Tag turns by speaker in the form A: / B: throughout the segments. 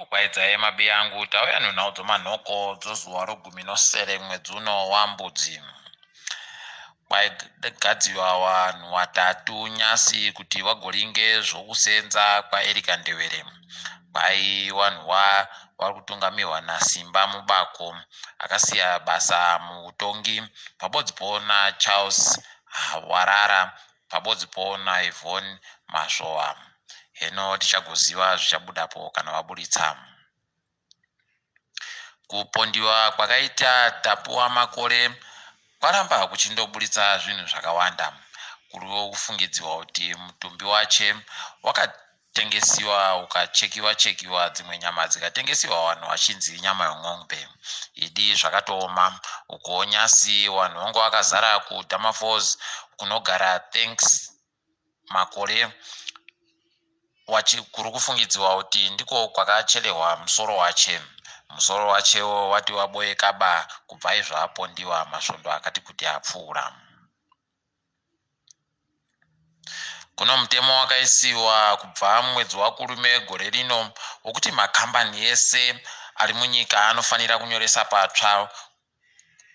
A: kwaidzaye mabi yangu tauya nunaudzo manhoko dzozuva rogumi nosere mwedzi uno wambudzi. Kwaigadziwa vanhu vatatu nyasi kuti vagoringe zvokusenza kwaErika Ndewere. Kwai vanhu vari kutungamirwa naSimba Mubako akasiya basa muutongi, pabodzipo naCharles Warara, pabodzipo naYvonne Mazhova. Heno tichagoziva zvichabudapo kana vaburitsa. Kupondiwa kwakaita Tapuwa Makore kwaramba kuchindoburitsa zvinhu zvakawanda. Kuriwo kufungidziwa kuti mutumbi wache wakatengesiwa ukachekiwa dzimwe nyama dzikatengesiwa vanhu vachinzi nyama yomombe. Idi zvakatooma uko nyasi vanhu vangu vakazara kuDamafos kunogara Thanks Makore kuri kufungidziwa kuti ndiko kwakacherehwa musoro wache. Musoro wachewo wati waboye kaba kubva izvo apondiwa masvondo akati kuti apfuura. Kuno mutemo wakaisiwa kubva mwedzi wakurume gore rino wokuti makambani ese ari munyika anofanira kunyoresa patsva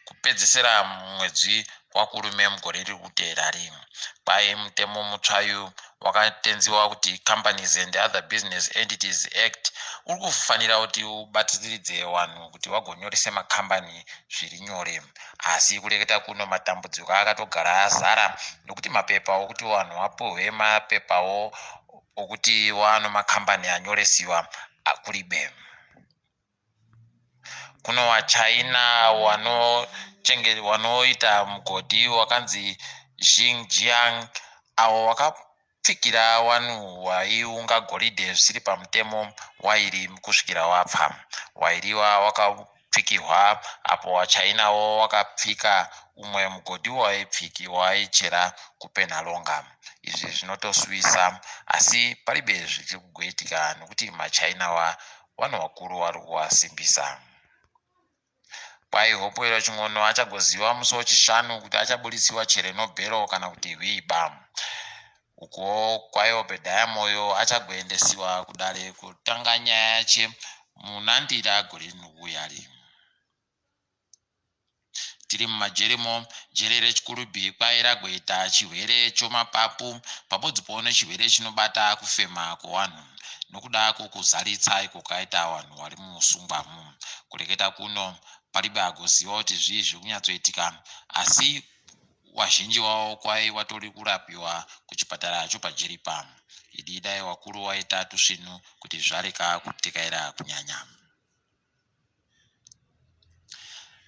A: kupedzisira mwedzi wakurume mugore riri kuteera rimwe. Kwai mutemo mutsvayu wakatenziwa kuti Companies and Other Business Entities Act uri kufanira kuti ubatsiridze vanhu kuti vagonyorese makambani zviri nyore. Asi kureketa kuno matambudziko akatogara azara nokuti mapepa okuti vanhu vapuhwe mapepawo okuti vano makambani anyoresiwa akuribe. Kuno vaChina vanoita mugodhi wakanzi Xinjiang avo vakapfikira vanhu vaiunga goridhe zvisiri pamutemo wairi kusvikira wapfa. Wairiwa wakapfikirwa apo vaChinawo wakapfika umwe mugodhi waipfiki waichera kuPenhalonga. Izvi zvinotosuvisa asi paribe zviri kugoitika nokuti maChina vanhu vakuru vari kuvasimbisa. Kwai Hopewell Ching'ono achagoziva musi wechishanu kuti achaburisiwa Chernobyl kana kuti Hwiba. Uko kwai Obadiah Moyo achagoendesiwa kudare kutanga nyaya yache munandira gore rinouya. Tiri mumajeremo, jere reChikurubi kwai ragoita chirwere chomapapu pabodzipo nechirwere chinobata kufema kwevanhu nokudako kuzaritsa iko kaita vanhu vari muusungwamu. Kureketa kuno paribe agoziva kuti zvii zviri kunyatsoitika, asi wazhinji wavo kwai watori kurapiwa kuchipatara chopajeripa. Idi dai wakuru waita tusvinu kuti zvareka kutekaira kunyanya.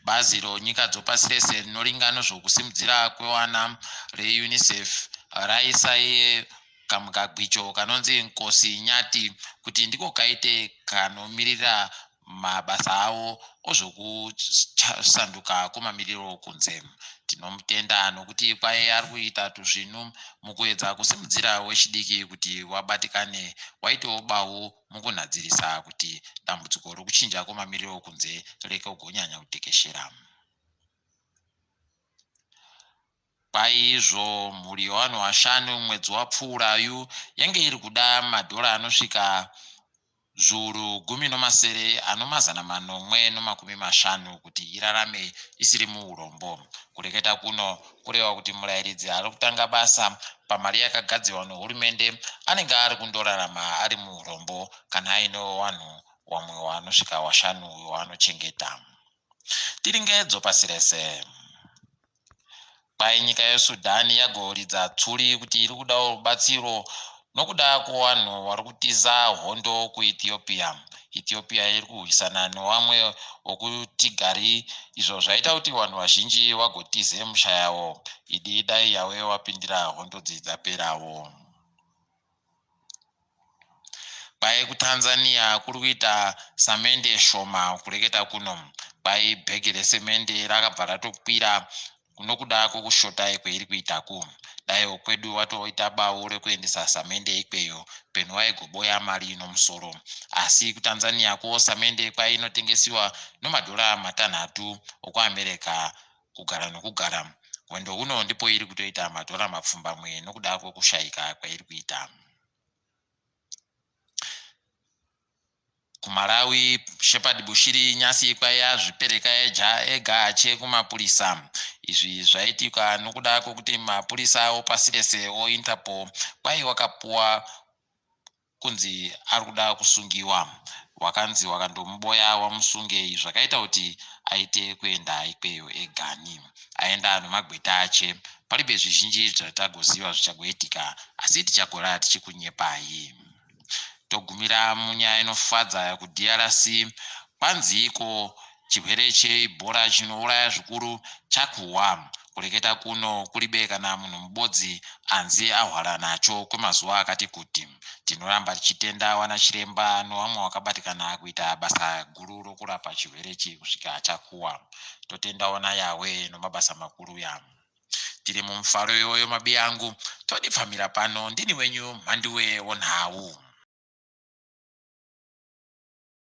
A: Bazi ronyika dzopasi rese rinoringa nezvokusimudzira kwevana reUNICEF raisa iye kamugagwicho kanonzi Nkosi Nyati kuti ndiko kaite kanomiririra mabasa avo ozvokusanduka kwemamiriro kunze. Tinomutenda nokuti kwai ari kuita tuzvinu mukuedza kusimudzira wechidiki kuti wabatikane waitewo bahu mukunadzirisa kuti dambudziko rokuchinja kwemamiriro kunze reke kugonyanya kutekeshera. Kwai izvo mhuri yevanhu vashanu mwedzi wapfuurayu yange iri kuda madhora anosvika $1,750 kuti irarame isiri muurombo. Kureketa kuno kureva kuti murairidzi ari kutanga basa pamari yakagadzirwa nehurumende anenge ari kundorarama ari muurombo kana ainewo vanhu vamwe vanosvika vashanu vaanochengeta. Tiringedzo pasi rese. Kwai nyika yeSudan yagoridza tsuri kuti iri kudawo rubatsiro nokuda kwevanhu vari kutiza hondo kuEthiopia. Ethiopia iri kurwisana nevamwe vokuTigari, izvo zvaita kuti vanhu vazhinji vagotize musha yavo. Idi dai yave wapindira hondo dzidzaperawo. Kwai kuTanzania kuri kuita samende shoma. Kureketa kuno kwai bhegi resemende rakabva ratokwira nokuda kwokushota kweiri kuitaku. Dai wokwedu watoita bahu rekuendesa samende ikweyo peno waigoboya mari nomusoro. Asi kuTanzania ko samende kwai inotengesiwa $6 okuAmerika kugara nokugara. Wendo uno ndipo iri kutoita $mapfumbamwe nokuda kwokushayika kwairi kuita. Kumalawi Shepherd Bushiri nyasi kwaya zvipereka ega ache kumapurisa. Izvi zvaitika nokuda kwokuti mapurisa opasi rese oInterpol kwai wakapuwa kunzi ari kuda kusungiwa. Wakanzi wakandomuboya wamusunge zvakaita kuti aite kuenda ikweyo egani. Aenda nomagweta ache. Palibe zvizhinji zvatagoziva zvichagoitika asi tichagora tichikunyepai. Togumira munyaya inofadza kuDRC kwanziko chirwere cheIbhora chinouraya zvikuru chakuhwa. Kureketa kuno kuribe kana munhu mubodzi anzi ahwara nacho kwemazuva akati kuti. Tinoramba tichitenda wana chiremba novamwe wakabatikana kuita basa guru rokurapa chirwere ichi kusvika chakuhwa. Totenda ona Yawe nomabasa makuru ya. Tiri mumufaro iwoyo mabiyangu, todipfamira pano ndini wenyu Mhandiwe Onhau.